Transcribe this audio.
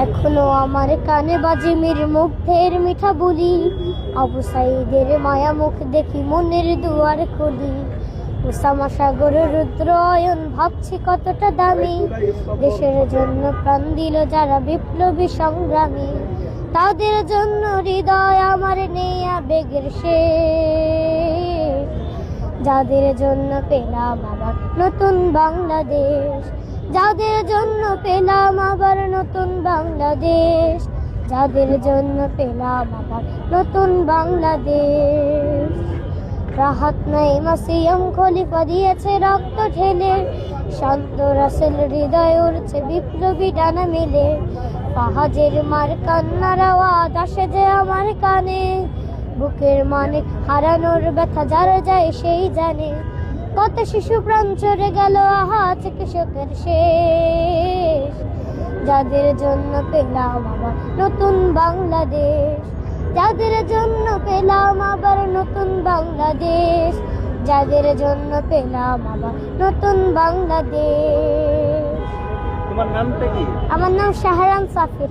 এখনো আমার কানে বাজে মীর মুগ্ধের মিঠা বুলি, আবু সাইদের মায়া মুখ দেখি মনের দুয়ার খুলি। উসামা সাগর রুদ্র অয়ন ভাবছি কতটা দামি, দেশের জন্য প্রাণ দিল যারা বিপ্লবী সংগ্রামী। তাদের জন্য হৃদয় আমার নেই আবেগের শেষ, যাদের জন্য পেলাম আবার নতুন বাংলাদেশ। যাদের জন্য পেলাম আবার নতুন বাংলাদেশ, যাদের জন্য পেলাম আবার নতুন বাংলাদেশ। রাহাত নাইমা সিএম খলিফা দিয়েছে রক্ত ঢেলে, শান্ত রাসেল হৃদয় উড়ছে বিপ্লবী ডানা মেলে। ফাহাজের মার কান্নার আওয়াজ আসে যে আমার কানে, বুকের মানে হারানোর ব্যথা যারা যায় সেই জানে। কত শিশু প্রাণ চড়ে গেল আহা চিকিৎসকের শেষ, যাদের জন্য পেলাম আবার নতুন বাংলাদেশ। যাদের জন্য পেলাম আবার নতুন বাংলাদেশ, যাদের জন্য পেলাম আবার নতুন বাংলাদেশ। তোমার নামটা কি? আমার নাম শাহরাম সাফির।